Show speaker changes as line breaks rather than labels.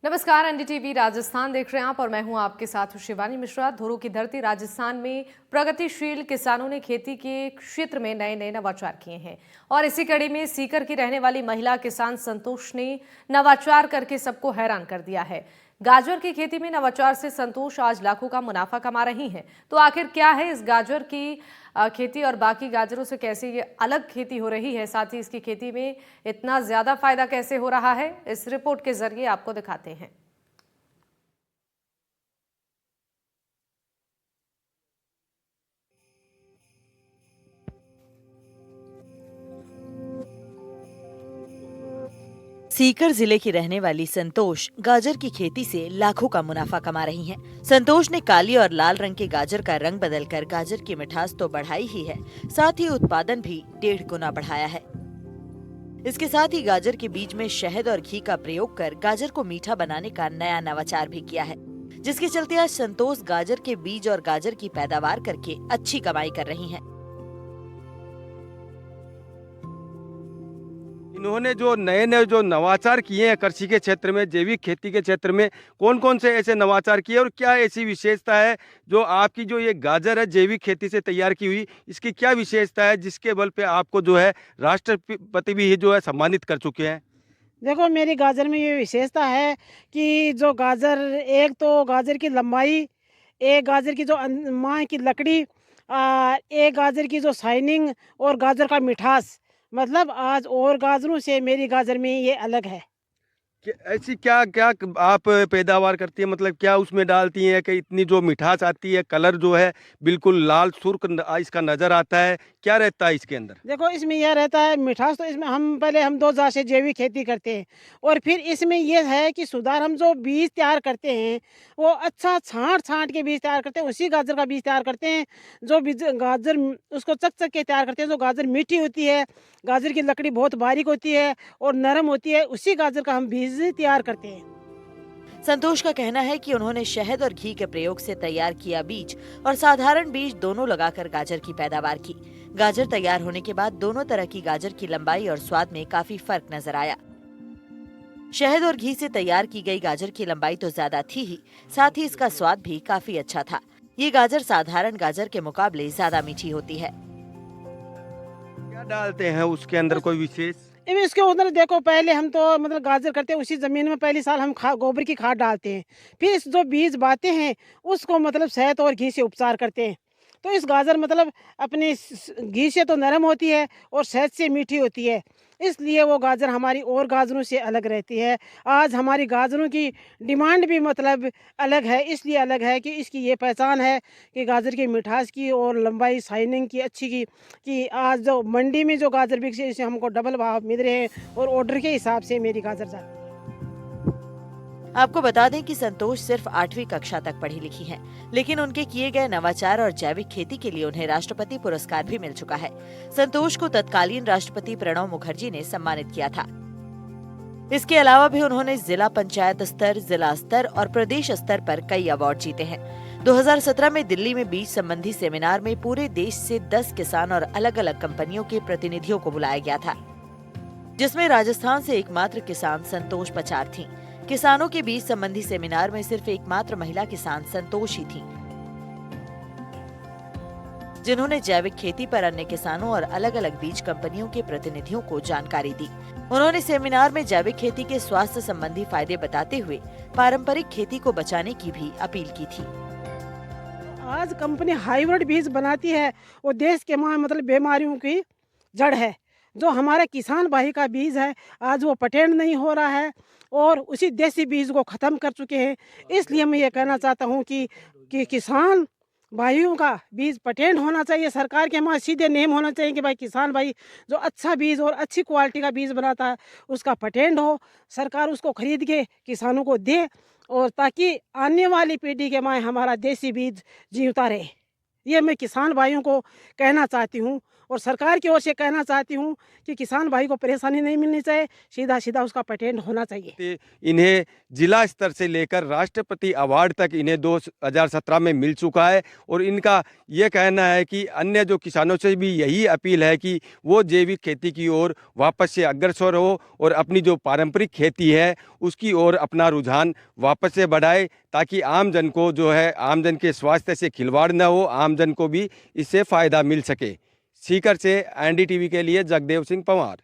नमस्कार, एनडीटीवी राजस्थान देख रहे हैं आप और मैं हूं आपके साथ शिवानी मिश्रा। धुरू की धरती राजस्थान में प्रगतिशील किसानों ने खेती के क्षेत्र में नए नए नवाचार किए हैं और इसी कड़ी में सीकर की रहने वाली महिला किसान संतोष ने नवाचार करके सबको हैरान कर दिया है। गाजर की खेती में नवाचार से संतोष आज लाखों का मुनाफा कमा रही हैं। तो आखिर क्या है इस गाजर की खेती और बाकी गाजरों से कैसे ये अलग खेती हो रही है, साथ ही इसकी खेती में इतना ज्यादा फायदा कैसे हो रहा है, इस रिपोर्ट के जरिए आपको दिखाते हैं।
सीकर जिले की रहने वाली संतोष गाजर की खेती से लाखों का मुनाफा कमा रही हैं। संतोष ने काली और लाल रंग के गाजर का रंग बदलकर गाजर की मिठास तो बढ़ाई ही है, साथ ही उत्पादन भी 1.5 गुना बढ़ाया है। इसके साथ ही गाजर के बीज में शहद और घी का प्रयोग कर गाजर को मीठा बनाने का नया नवाचार भी किया है, जिसके चलते आज संतोष गाजर के बीज और गाजर की पैदावार करके अच्छी कमाई कर रही हैं।
इन्होंने जो नए जो नवाचार किए हैं कृषि के क्षेत्र में, जैविक खेती के क्षेत्र में, कौन कौन से ऐसे नवाचार किए और क्या ऐसी विशेषता है जो आपकी जो ये गाजर है जैविक खेती से तैयार की हुई, इसकी क्या विशेषता है जिसके बल पे आपको जो है राष्ट्रपति भी जो है सम्मानित कर चुके हैं?
देखो, मेरी गाजर में ये विशेषता है कि जो गाजर, एक तो गाजर की लंबाई, एक गाजर की जो माह की लकड़ी, एक गाजर की जो शाइनिंग और गाजर का मिठास, मतलब आज और गाजरों से मेरी गाजर में ये अलग है।
ऐसी क्या क्या आप पैदावार करती है, मतलब क्या उसमें डालती हैं कि इतनी जो मिठास आती है, कलर जो है बिल्कुल लाल सुर्ख इसका नज़र आता है, क्या रहता है इसके अंदर?
देखो, इसमें यह रहता है मिठास, तो इसमें हम दो जात से जैविक खेती करते हैं और फिर इसमें यह है कि सुधार, हम जो बीज तैयार करते हैं वो अच्छा छांट के बीज तैयार करते हैं, उसी गाजर का बीज तैयार करते हैं जो बीज गाजर उसको चक के तैयार करते हैं। जो गाजर मीठी होती है, गाजर की लकड़ी बहुत बारीक होती है और नरम होती है, उसी गाजर का हम बीज तैयार करते हैं।
संतोष का कहना है कि उन्होंने शहद और घी के प्रयोग से तैयार किया बीज और साधारण बीज दोनों लगाकर गाजर की पैदावार की। गाजर तैयार होने के बाद दोनों तरह की गाजर की लंबाई और स्वाद में काफी फर्क नजर आया। शहद और घी से तैयार की गई गाजर की लंबाई तो ज्यादा थी ही, साथ ही इसका स्वाद भी काफी अच्छा था। ये गाजर साधारण गाजर के मुकाबले ज्यादा मीठी होती है।
क्या डालते हैं उसके अंदर, कोई विशेष?
इसके अंदर देखो, पहले हम तो मतलब गाजर करते हैं, उसी ज़मीन में पहली साल हम गोबर की खाद डालते हैं, फिर इस जो बीज बाते हैं उसको मतलब शहद और घी से उपचार करते हैं। तो इस गाजर मतलब अपने घी से तो नरम होती है और शहद से मीठी होती है, इसलिए वो गाजर हमारी और गाजरों से अलग रहती है। आज हमारी गाजरों की डिमांड भी मतलब अलग है, इसलिए अलग है कि इसकी ये पहचान है कि गाजर की मिठास की और लंबाई शाइनिंग की अच्छी की, कि आज जो मंडी में जो गाजर बिक रही है, इससे हमको डबल भाव मिल रहे हैं और ऑर्डर के हिसाब से मेरी गाजर जाती है।
आपको बता दें कि संतोष सिर्फ 8वीं कक्षा तक पढ़ी लिखी हैं, लेकिन उनके किए गए नवाचार और जैविक खेती के लिए उन्हें राष्ट्रपति पुरस्कार भी मिल चुका है। संतोष को तत्कालीन राष्ट्रपति प्रणब मुखर्जी ने सम्मानित किया था। इसके अलावा भी उन्होंने जिला पंचायत स्तर, जिला स्तर और प्रदेश स्तर पर कई अवार्ड जीते हैं। 2017 में दिल्ली में बीज संबंधी सेमिनार में पूरे देश से 10 किसान और अलग अलग कंपनियों के प्रतिनिधियों को बुलाया गया था, जिसमें राजस्थान से एकमात्र किसान संतोष पचार थीं। किसानों के बीज संबंधी सेमिनार में सिर्फ एकमात्र महिला किसान संतोष ही थीं, जिन्होंने जैविक खेती पर अन्य किसानों और अलग अलग बीज कंपनियों के प्रतिनिधियों को जानकारी दी। उन्होंने सेमिनार में जैविक खेती के स्वास्थ्य संबंधी फायदे बताते हुए पारंपरिक खेती को बचाने की भी अपील की थी।
आज कंपनी हाइब्रिड बीज बनाती है, वो देश के मतलब बीमारियों की जड़ है। जो हमारे किसान भाई का बीज है, आज वो पेटेंट नहीं हो रहा है और उसी देसी बीज को ख़त्म कर चुके हैं। इसलिए मैं ये कहना चाहता हूँ कि किसान भाइयों का बीज पेटेंट होना चाहिए, सरकार के हमारे सीधे नेम होना चाहिए कि भाई किसान भाई जो अच्छा बीज और अच्छी क्वालिटी का बीज बनाता है उसका पेटेंट हो, सरकार उसको खरीद के किसानों को दे, और ताकि आने वाली पीढ़ी के माए हमारा देसी बीज जीवता रहे। ये मैं किसान भाइयों को कहना चाहती हूँ और सरकार की ओर से कहना चाहती हूँ कि किसान भाई को परेशानी नहीं मिलनी चाहिए, सीधा सीधा उसका पेटेंट होना चाहिए।
ते इन्हें जिला स्तर से लेकर राष्ट्रपति अवार्ड तक इन्हें 2017 में मिल चुका है और इनका ये कहना है कि अन्य जो किसानों से भी यही अपील है कि वो जैविक खेती की ओर वापस से अग्रसर हो और अपनी जो पारंपरिक खेती है उसकी ओर अपना रुझान वापस से बढ़ाए, ताकि आम जन को जो है आम जन के स्वास्थ्य से खिलवाड़ न हो, आम जन को भी इससे फ़ायदा मिल सके। सीकर से एनडीटीवी के लिए जगदेव सिंह पंवार।